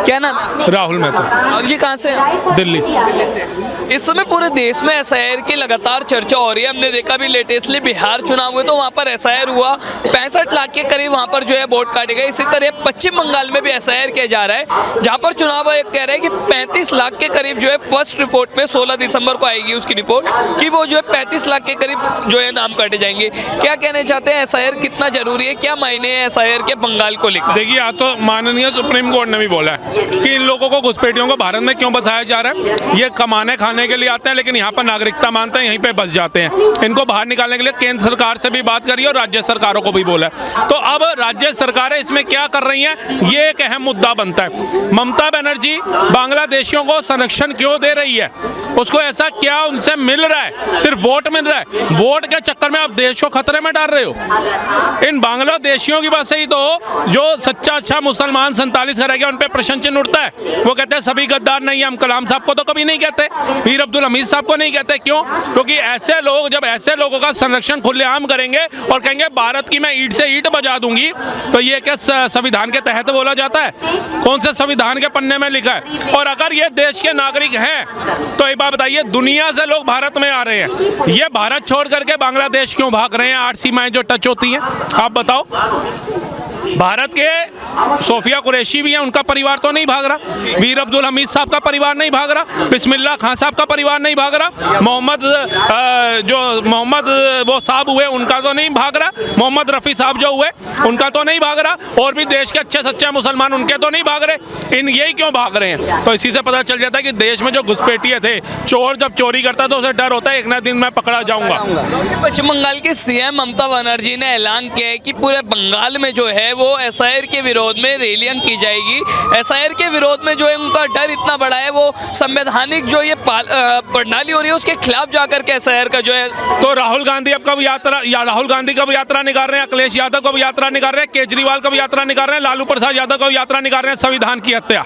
क्या नाम है? राहुल मेहता, राहुल जी कहाँ से हैं? दिल्ली। दिल्ली से। इस समय पूरे देश में एसआईआर की लगातार चर्चा हो रही है। हमने देखा भी लेटेस्टली बिहार चुनाव हुए तो वहाँ पर एसआईआर हुआ, 65 लाख के करीब वहाँ पर जो है वोट काटे गए। इसी तरह पश्चिम बंगाल में भी एसआईआर किया जा रहा है, जहाँ पर चुनाव आयोग कह रहे हैं कि 35 लाख के करीब जो है फर्स्ट रिपोर्ट में 16 दिसंबर को आएगी उसकी रिपोर्ट कि वो जो है 35 लाख के करीब जो है नाम काटे जाएंगे। क्या कहना चाहते हैं, एसआईआर कितना जरूरी है, क्या मायने हैं एसआईआर के बंगाल को लेकर? देखिए, आज तो माननीय सुप्रीम कोर्ट ने भी बोला है कि इन लोगों को, घुसपैठियों को भारत में क्यों बसाया जा रहा है। ये कमाने खाने के लिए आते हैं, लेकिन यहाँ पर नागरिकता मानते हैं, यहीं पे बस जाते हैं। इनको बाहर निकालने के लिए केंद्र सरकार से भी बात करी और राज्य सरकारों को भी बोला है। तो अब राज्य सरकारें इसमें क्या कर रही हैं, ये एक अहम मुद्दा बनता है। ममता बनर्जी बांग्लादेशियों को संरक्षण क्यों दे रही है, उसको ऐसा क्या उनसे मिल रहा है? सिर्फ वोट मिल रहा है। वोट के चक्कर में आप देश को खतरे में डाल रहे हो। इन बांग्लादेशियों की वजह से ही तो जो सच्चा अच्छा मुसलमान 47 का रह गया, उन पे प्रश्न चिन्ह उठता है। वो कहते हैं सभी गद्दार नहीं है। हम कलाम साहब को तो कभी नहीं कहते, मीर अब्दुल हमीद साहब को नहीं कहते। क्यों? क्योंकि ऐसे लोग जब ऐसे लोगों का संरक्षण खुलेआम करेंगे और कहेंगे भारत की मैं ईंट से ईंट बजा दूंगी, तो ये क्या संविधान के तहत बोला जाता है? कौन से संविधान के पन्ने में लिखा है? और अगर ये देश के नागरिक हैं तो एक बात बताइए, दुनिया से लोग भारत में आ रहे हैं, ये भारत छोड़ करके बांग्लादेश क्यों भाग रहे हैं? 8 सीमाएं जो टच होती हैं, आप बताओ। भारत के सोफिया कुरैशी भी हैं, उनका परिवार तो नहीं भाग रहा। मीर अब्दुल हमीद साहब का परिवार नहीं भाग रहा। बिस्मिल्लाह खान साहब का परिवार नहीं भाग रहा। मोहम्मद वो साहब हुए, उनका तो नहीं भाग रहा। मोहम्मद रफ़ी साहब जो हुए, उनका तो नहीं भाग रहा। और भी देश के अच्छे सच्चे मुसलमान, उनके तो नहीं भाग रहे। इन यही क्यों भाग रहे हैं? तो इसी से पता चल जाता है कि देश में जो घुसपैठिए थे, चोर जब चोरी करता तो उसे डर होता है एक ना दिन मैं पकड़ा जाऊंगा। पश्चिम बंगाल की सीएम ममता बनर्जी ने ऐलान किया है कि पूरे बंगाल में जो है वो एसआईआर के विरोध में रैलियां की जाएगी। एसआईआर के विरोध में जो है उनका डर इतना बड़ा है, वो संवैधानिक जो ये प्रणाली हो रही है उसके खिलाफ जाकर के एसआईआर का जो है। तो राहुल गांधी अब कब यात्रा, राहुल गांधी कब यात्रा निकाल रहे हैं, अखिलेश यादव कब यात्रा निकाल रहे हैं, केजरीवाल कब यात्रा निकाल रहे हैं, लालू प्रसाद यादव कब यात्रा निकाल रहे हैं? संविधान की हत्या,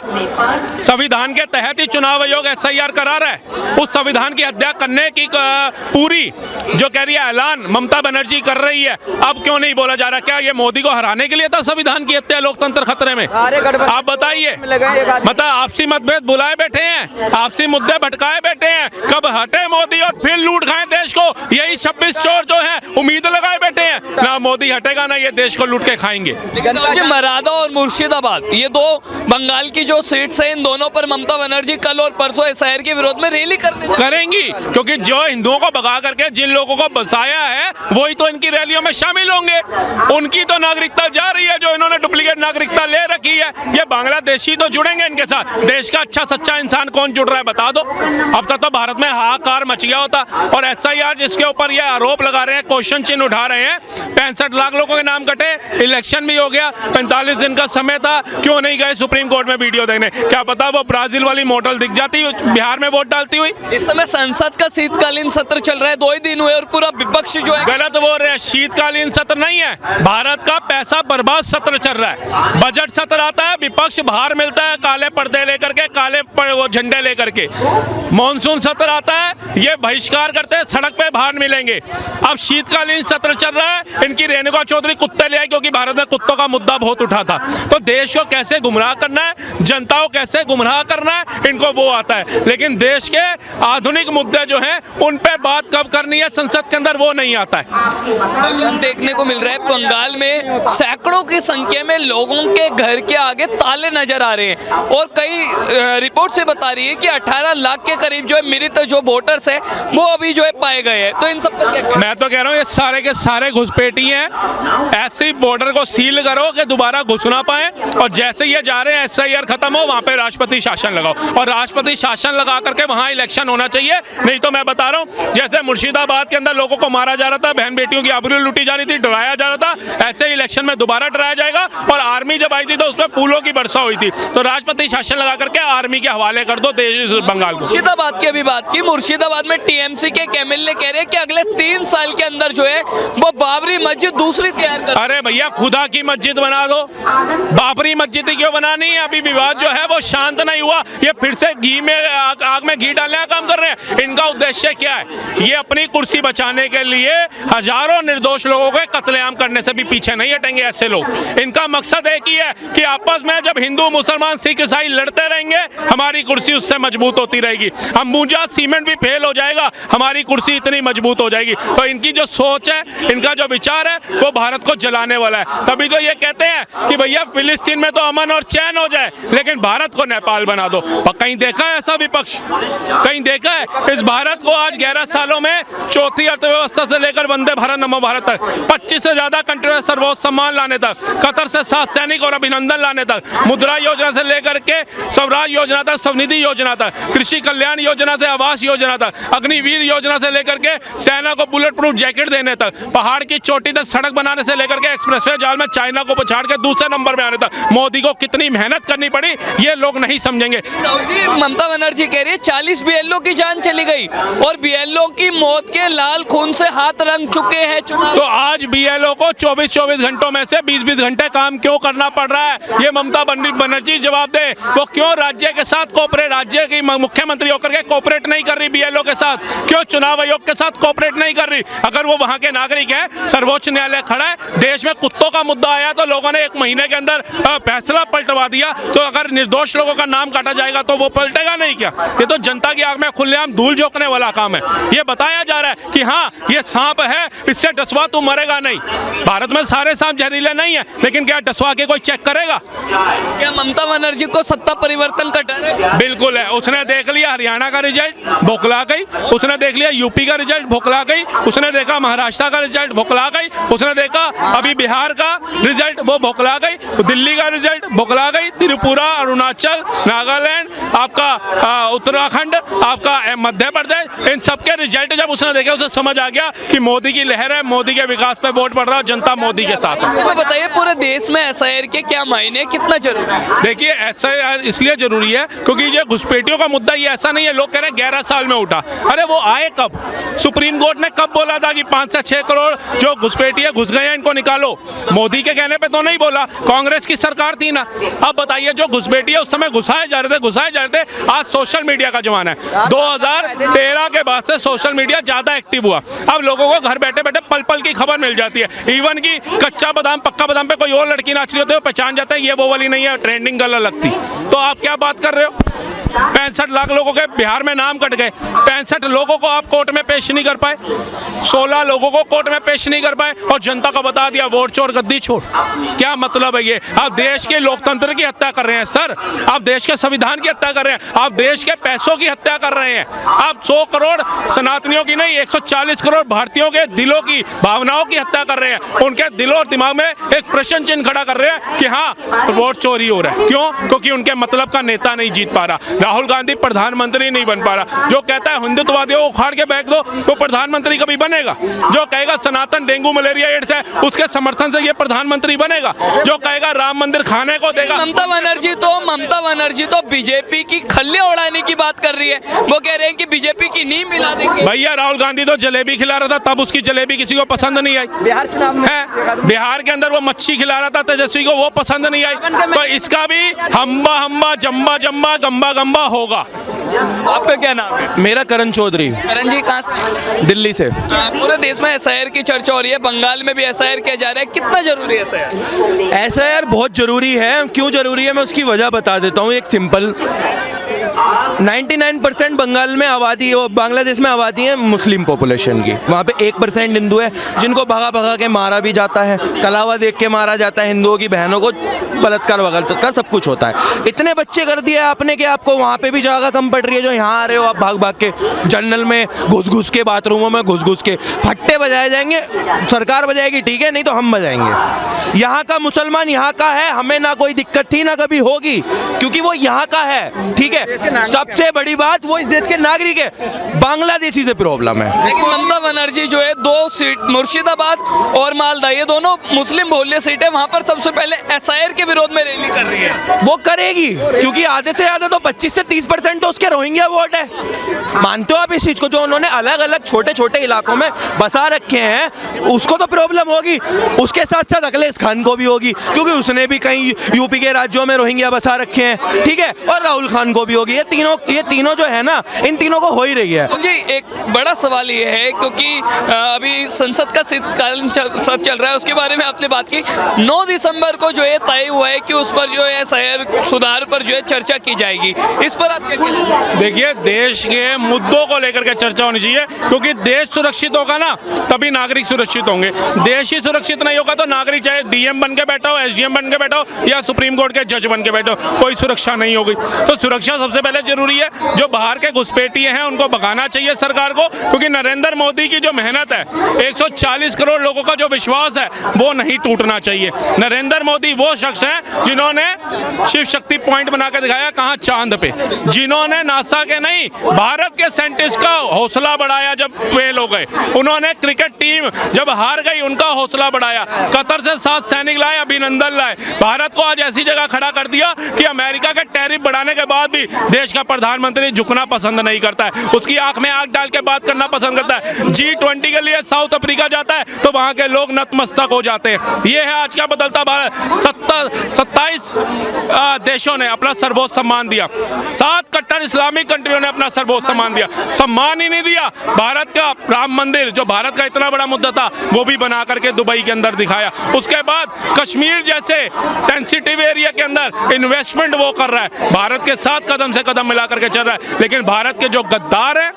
संविधान के तहत ही चुनाव आयोग एसआईआर करा रहा है। उस संविधान की हत्या करने की पूरी जो कह रही है ऐलान ममता बनर्जी कर रही है, अब क्यों नहीं बोला जा रहा? क्या ये मोदी को हराने के लिए था संविधान की हत्या, लोकतंत्र खतरे में? आप बताइए, मतलब आपसी मतभेद बुलाए बैठे हैं, आपसी मुद्दे भटकाए बैठे हैं। कब हटे मोदी और फिर लूट खाएं देश को? यही 26 चोर जो हैं उम्मीद लगाए बैठे हैं, ना मोदी हटेगा ना ये देश को लूट के खाएंगे। लेकिन मरादा और मुर्शिदाबाद, ये दो बंगाल की जो सीट्स हैं, इन दोनों पर ममता बनर्जी कल और परसों एसआईआर के विरोध में रैली करेंगी, क्योंकि जो हिंदुओं को भगा करके जिन लोगों को बसाया है वही तो इनकी रैलियों में शामिल होंगे। उनकी तो नागरिकता जा रही है, जो इन्होंने डुप्लीकेट नागरिकता ले रखी है। ये बांग्लादेशी तो जुड़ेंगे इनके साथ। देश का अच्छा सच्चा इंसान कौन जुड़ रहा है बता दो। अब तक तो भारत में हाहाकार मच गया होता। और एसआईआर जिसके ऊपर ये आरोप लगा रहे हैं, क्वेश्चन चिन्ह उठा रहे हैं, 65 लाख लोगों के नाम कटे, इलेक्शन भी हो गया, 45 दिन का समय था, क्यों नहीं गए सुप्रीम कोर्ट में वीडियो देखने? क्या पता वो ब्राजील वाली मॉडल दिख जाती बिहार में वोट डालती हुई। इस समय संसद का शीतकालीन सत्र चल रहा है, 2 ही दिन हुए और पूरा विपक्ष जो है गलत बोल रहे हैं। शीतकालीन सत्र नहीं है, भारत का पैसा बर्बाद सत्र चल रहा है। बजट सत्र आता है, विपक्ष बाहर मिलता है काले पर्दे लेकर के, काले वो झंडे लेकर के। मॉनसून सत्र आता है, ये बहिष्कार करते हैं, सड़क पे बाहर मिलेंगे। अब शीतकालीन सत्र चल रहा है, इनकी रेणुका चौधरी कुत्ते ले आई, क्योंकि भारत में कुत्तों का मुद्दा बहुत उठा था। तो देश को कैसे गुमराह करना है, जनता को कैसे गुमराह करना है, इनको वो आता है। लेकिन देश के आधुनिक मुद्दे जो हैं उन पे बात कब करनी है संसद के अंदर, वो नहीं आता है। देखने को मिल रहा है बंगाल में सैकड़ों की संख्या में लोगों के घर के आगे ताले नजर आ रहे हैं, और कई रिपोर्ट से बता रही है कि 18 लाख के करीब जो है मृत जो वोटर्स है वो अभी जो है पाए गए हैं। तो इन सब पर क्या? मैं तो कह रहा हूँ ये सारे के सारे घुसपैठी हैं। ऐसे बॉर्डर को सील करो कि दोबारा घुस ना पाए, और जैसे ये जा रहे हैं एसआईआर खत्म हो, वहाँ पे राष्ट्रपति शासन लगाओ, और राष्ट्रपति शासन लगा करके वहाँ इलेक्शन होना चाहिए। नहीं तो मैं बता रहा हूँ, जैसे मुर्शिदाबाद के अंदर लोगों को मारा जा रहा था, बहन बेटियों की आबरू लूटी जा रही थी, डराया जा रहा था, ऐसे इलेक्शन में दोबारा डराया जाएगा। और आर्मी जब आई थी तो उसमें फूलों की वर्षा हुई थी, तो राष्ट्रपति शासन लगा करके आर्मी के हवाले कर दो देश बंगाल को। मुर्शिदाबाद की अभी बात की, मुर्शिदाबाद में टीएमसी के एमएलए कह रहे हैं कि अगले 3 साल के अंदर जो है वो बाबरी मस्जिद दूसरी तैयार कर। अरे भैया, खुदा की मस्जिद बना दो, बाबरी मस्जिद क्यों बनानी है? अभी विवाद जो है वो शांत नहीं हुआ, ये फिर से घी में आग में घी डालने का काम कर रहे हैं। इनका उद्देश्य क्या है? ये अपनी कुर्सी बचाने के लिए हजारों निर्दोष लोगों के कत्लेआम करने से भी पीछे नहीं हटेंगे ऐसे लोग। लोग। इनका मकसद एक ही है कि आपस में जब हिंदू मुसलमान सिख ईसाई लड़ते रहेंगे हमारी कुर्सी उससे मजबूत होती रहेगी। अंबुजा सीमेंट भी फेल हो जाएगा, हमारी कुर्सी इतनी मजबूत हो जाएगी। तो इनकी जो सोच है, इनका जो विचार है वो भारत को जलाने वाला है। तभी तो ये कहते हैं कि भैया फिलिस्तीन में तो अमन और चैन हो जाए लेकिन भारत को नेपाल बना दो। कहीं देखा है ऐसा विपक्ष? कहीं देखा है? इस भारत को आज 11 सालों में चौथी अर्थव्यवस्था से लेकर वंदे भारत नमो भारत तक, 25 से ज्यादा कंट्री में सर्वोच्च सम्मान लाने तक, कतर से 7 सैनिक और अभिनंदन लाने तक, मुद्रा योजना से लेकर के स्वराज योजना तक, स्वनिधि योजना तक, कृषि कल्याण योजना से आवास योजना तक, अग्निवीर योजना से लेकर के सेना को बुलेट प्रूफ जैकेट देने तक, पहाड़ की चोटी तक सड़क बनाने से लेकर के एक्सप्रेसवे जाल में चाइना को पछाड़ के दूसरे नंबर में आने तक मोदी को कितनी मेहनत करनी पड़ी ये लोग नहीं समझेंगे। ममता बनर्जी कह रही है 40 बीएलओ की जान चली गई और बीएलओ की मौत के लाल खून से हाथ रंग चुके हैं चुनाव। तो आज बीएलओ को 24 घंटों में से 20 घंटे काम क्यों करना पड़ रहा है? ये ममता बनर्जी जवाब दे। वो क्यों राज्य के साथ कोऑपरेट, राज्य की मुख्यमंत्री होकर के कोऑपरेट नहीं कर रही बीएलओ के साथ? क्यों चुनाव आयोग के साथ कोऑपरेट नहीं कर रही? अगर वो वहां के नागरिक है, सर्वोच्च न्यायालय खड़ा है, देश में कुत्तों का मुद्दा आया तो लोगों ने 1 महीने के अंदर फैसला पलटवा दिया। तो अगर निर्दोष लोगों का नाम काटा जाएगा तो वो पलटेगा नहीं क्या? ये तो जनता की आंख में खुलेआम धूल झोंकने वाला काम है। ये बताया जा रहा है कि हाँ ये सांप है, इससे डसवा तू मरेगा नहीं। भारत में सारे सांप जहरीले नहीं है, लेकिन क्या डसवा के कोई चेक करेगा? क्या ममता बनर्जी को सत्ता परिवर्तन का डर है? बिल्कुल है। उसने देख लिया हरियाणा का रिजल्ट, भोकला गई। उसने देख लिया यूपी का रिजल्ट, भोकला गई। उसने देखा महाराष्ट्र का रिजल्ट, भोकला गई। उसने देखा अभी बिहार का रिजल्ट, वो भोकला गई। दिल्ली का रिजल्ट भोकला गई। त्रिपुरा, अरुणाचल, नागालैंड, आपका उत्तराखंड, आपका मध्य प्रदेश, इन सबके रिजल्ट जब उसने देखे उसे समझ आ गया कि मोदी की लहर है, मोदी के विकास पे वोट पड़ रहा है, जनता मोदी के साथ है। तो बताइए पूरे देश में एसआईआर के क्या मायने, कितना जरूरी है? देखिए एसआईआर इसलिए जरूरी है क्योंकि ये घुसपैठियों का मुद्दा ये ऐसा नहीं है लोग कह रहे हैं 11 साल में उठा। अरे वो आए कब? सुप्रीम कोर्ट ने कब बोला था कि 5 से 6 करोड़ जो घुसपैठिए घुस गए हैं इनको निकालो? मोदी के कहने पे तो नहीं बोला, कांग्रेस की सरकार थी ना। अब बताइए जो घुसपैठिए उस समय घुसाए जा रहे थे। आज सोशल मीडिया का जमाना है। 2013 के बाद से सोशल मीडिया ज्यादा एक्टिव हुआ। अब लोगों को घर बैठे बैठे पल पल की खबर मिल जाती है। इवन की कच्चा बादाम पक्का बादाम पे कोई और लड़की नाच रही होती है, पहचान जाते हैं ये वो वाली नहीं है, ट्रेंडिंग गर्ल लगती। तो आप क्या बात कर रहे हो? 65 लाख लोगों के बिहार में नाम कट गए। 65 लोगों को आप कोर्ट में पेश नहीं कर पाए, 16 लोगों को कोर्ट में पेश नहीं कर पाए और जनता को बता दिया वोट चोर गद्दी छोड़। क्या मतलब है ये? आप देश के लोकतंत्र की हत्या कर रहे हैं सर। आप देश के संविधान की हत्या कर रहे हैं। आप देश के पैसों की हत्या कर रहे हैं। आप 100 करोड़ सनातनियों की नहीं 140 करोड़ भारतीयों के दिलों की भावनाओं की हत्या कर रहे हैं। उनके दिलों और दिमाग में एक प्रश्न चिन्ह खड़ा कर रहे हैं कि हाँ वोट चोरी हो रहा है। क्यों? क्योंकि उनके मतलब का नेता नहीं जीत पा रहा। राहुल गांधी प्रधानमंत्री नहीं बन पा रहा। जो कहता है हिंदुत्ववादियों को उखाड़ के फेंक दो वो प्रधानमंत्री कभी बनेगा? जो कहेगा सनातन डेंगू मलेरिया एड्स है उसके समर्थन से ये प्रधानमंत्री बनेगा? जो कहेगा राम मंदिर खाने को देगा? ममता बनर्जी तो बीजेपी की खल्ले उड़ाने की बात कर रही है। वो कह रहे हैं कि बीजेपी की नींव मिला देंगे। भैया राहुल गांधी तो जलेबी खिला रहा था, तब उसकी जलेबी किसी को पसंद नहीं आई। बिहार चुनाव में बिहार के अंदर वो मच्छी खिला रहा था तेजस्वी को, वो पसंद नहीं आई। तो इसका भी हम्बा हम्बा जम्बा जम्बा गम्बा गम्बा होगा। आपका क्या नाम है? मेरा करण चौधरी, करण जी कहाँ से? दिल्ली से। पूरे देश में एसआईआर की चर्चा हो रही है, बंगाल में भी एसआईआर किया जा रहा है, कितना जरूरी है एसआईआर? एसआईआर बहुत जरूरी है। क्यों जरूरी है मैं उसकी वजह बता देता हूँ। एक सिंपल 99% बंगाल में आबादी और बांग्लादेश में आबादी है मुस्लिम पॉपुलेशन की। वहाँ पे 1% हिंदू है जिनको भगा भगा के मारा भी जाता है, कलावा देख के मारा जाता है, हिंदुओं की बहनों को बलात्कार वगैरह सब कुछ होता है। इतने बच्चे कर दिए आपने कि आपको वहाँ पे भी जगह कम पड़ रही है। जो यहाँ आ रहे हो आप भाग भाग के, जनरल में घुस घुस के, बाथरूमों में घुस घुस के फट्टे बजाए जाएंगे। सरकार बजाएगी ठीक है, नहीं तो हम बजाएंगे। यहाँ का मुसलमान यहाँ का है, हमें ना कोई दिक्कत थी ना कभी होगी क्योंकि वो यहाँ का है। ठीक है, सबसे बड़ी बात वो इस देश के नागरिक है। बांग्लादेशी से प्रॉब्लम है। लेकिन ममता बनर्जी जो है 2 सीट मुर्शिदाबाद और मालदा ये दोनों मुस्लिम बहुल्य सीट है, वहाँ पर सबसे पहले एसआईआर के विरोध में रैली कर रही है। वो करेगी क्योंकि आधे से ज्यादा तो 25 से 30% तो उसके रोहिंग्या वोट है। मानते हो आप इस चीज को? जो उन्होंने अलग अलग छोटे छोटे इलाकों में बसा रखे हैं उसको तो प्रॉब्लम होगी। उसके साथ साथ अखिलेश खान को भी होगी क्योंकि उसने भी कई यूपी के राज्यों में रोहिंग्या बसा रखे हैं। ठीक है, और राहुल खान को भी होगी। ये तीनों ये तीनों जो है ना, इन तीनों को हो ही रही है। जी एक बड़ा सवाल ये है क्योंकि अभी संसद का शीतकालीन सत्र चल रहा है, उसके बारे में आपने बात की। 9 दिसंबर को जो है तय हुआ है कि उस पर जो है शहर सुधार पर जो है चर्चा की जाएगी, इस पर आप क्या कहना चाहते हैं? देखिए, देश के मुद्दों को लेकर के चर्चा होनी चाहिए, क्योंकि देश सुरक्षित होगा ना तभी नागरिक सुरक्षित होंगे। देश ही सुरक्षित नहीं होगा तो नागरिक चाहे डीएम बन के बैठा हो, एसडीएम बन के बैठा हो या सुप्रीम कोर्ट के जज बन के बैठा हो, कोई सुरक्षा नहीं होगी। तो सुरक्षा सबसे पहले जरूरी है। जो बाहर के घुसपैठिए हैं उनको भगाना चाहिए सरकार को, क्योंकि नरेंद्र मोदी की जो मेहनत है, 140 करोड़ लोगों का जो विश्वास है वो नहीं टूटना चाहिए। नरेंद्र मोदी वो शख्स हैं जिन्होंने शिव शक्ति पॉइंट बना के दिखाया, कहाँ चांद पे, जिन्होंने नासा के नहीं भारत के साइंटिस्ट का हौसला बढ़ाया। जब फेल हो गए, उन्होंने क्रिकेट टीम जब हार गई उनका हौसला बढ़ाया, कतर से 7 सैनिक लाए, अभिनंदन लाए, भारत को आज ऐसी जगह खड़ा कर दिया कि अमेरिका के टैरिफ बढ़ाने के बाद भी देश का प्रधानमंत्री झुकना पसंद नहीं करता है, उसकी आंख में आंख डाल के बात करना पसंद करता है। G20 के लिए साउथ अफ्रीका जाता है तो वहां के लोग नतमस्तक हो जाते हैं। ये है आज का बदलता भारत। 27 देशों ने अपना सर्वोच्च सम्मान दिया, 7 कट्टर इस्लामिक कंट्रियों ने अपना सर्वोच्च सम्मान दिया, सम्मान ही नहीं दिया। भारत का राम मंदिर जो भारत का इतना बड़ा मुद्दा था वो भी बना करके दुबई के अंदर दिखाया। उसके बाद कश्मीर जैसे सेंसिटिव एरिया के अंदर इन्वेस्टमेंट वो कर रहा है, भारत के साथ कदम से कदम मिला करके चल रहा है। लेकिन भारत के जो गद्दार हैं,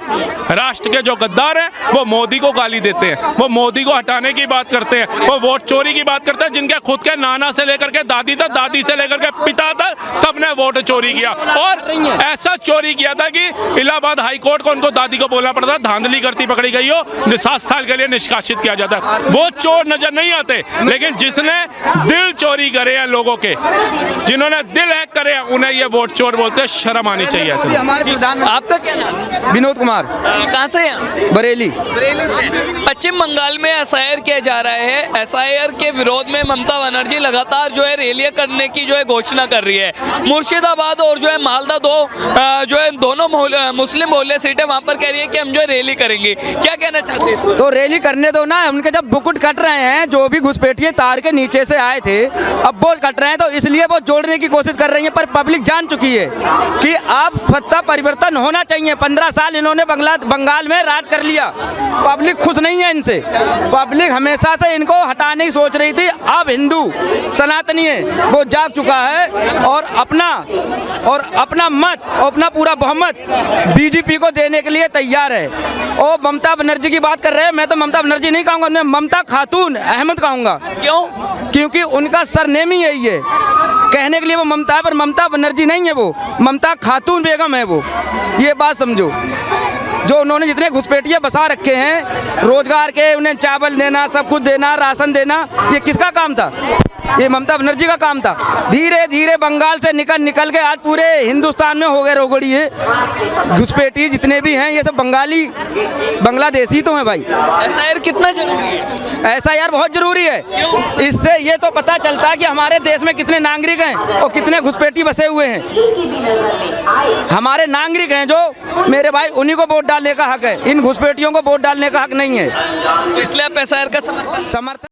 राष्ट्र के जो गद्दार हैं, वो मोदी को गाली देते हैं, वो मोदी को हटाने की बात करते हैं, वो वोट चोरी की बात करते हैं, जिनके खुद के नाना से लेकर के दादी तक, दादी से लेकर के पिता तक सबने वोट चोरी किया। और ऐसा चोरी किया था कि इलाहाबाद हाई कोर्ट को उनको दादी को बोलना पड़ता, धांधली करती पकड़ी गई हो, 7 साल के लिए निष्कासित किया जाता है। वो चोर नजर नहीं आते, लेकिन जिसने दिल चोरी करे हैं लोगों के, जिन्होंने दिल हैक करे हैं, उन्हें ये वोट चोर बोलते हैं। शर्म आनी चाहिए। आपका क्या नाम है? विनोद कुमार, कहाँ से हैं? बरेली। बरेली से। पश्चिम बंगाल में एसआईआर किया जा रहा है। एसआईआर के विरोध में ममता बनर्जी लगातार जो है रैलियां करने की जो है घोषणा कर रही है। मुर्शिदाबाद और जो है मालदा जो है दोनों मुस्लिम बहुल्य सीटें वहां पर कह रही है कि हम जो है रैली करेंगे। क्या कहना चाहते हैं? तो रैली करने दो ना, उनके जब बुकुट कट रहे हैं, जो भी घुसपैठिए तार के नीचे से आए थे, अब वो कट रहे हैं, तो इसलिए वो जोड़ने की कोशिश कर रही है। पर पब्लिक जान चुकी है कि अब सत्ता परिवर्तन होना चाहिए। 15 साल इन्होंने बंगाल में राज कर लिया, पब्लिक खुश नहीं है इनसे। पब्लिक हमेशा से इनको हटाने की सोच रही थी। अब हिंदू सनातनी है, वो जाग चुका है और अपना मत, अपना पूरा बहुमत बीजेपी को देने के लिए तैयार है। और ममता बनर्जी की बात कर रहे हैं, मैं तो ममता बनर्जी नहीं कहूँगा, मैं ममता खातून अहमद कहूँगा। क्यों? क्योंकि उनका सरनेम ही यही है। कहने के लिए वो ममता है, पर ममता बनर्जी नहीं है, वो ममता खातून बेगम है। वो ये बात समझो। जो उन्होंने जितने घुसपैठिए बसा रखे हैं रोजगार के, उन्हें चावल देना, सब कुछ देना, राशन देना, ये किसका काम था? ये ममता बनर्जी का काम था। धीरे धीरे बंगाल से निकल के आज पूरे हिंदुस्तान में हो गए रोगड़ी है। घुसपैठी जितने भी हैं ये सब बांग्लादेशी तो हैं भाई। एसआईआर कितना जरूरी है? एसआईआर बहुत जरूरी है। इससे ये तो पता चलता है कि हमारे देश में कितने नागरिक हैं और कितने घुसपैठी बसे हुए हैं। हमारे नागरिक हैं जो मेरे भाई, उन्हीं को वोट डालने का हक है। इन घुसपैठियों को वोट डालने का हक नहीं है। इसलिए आप एसआईआर का समर्थन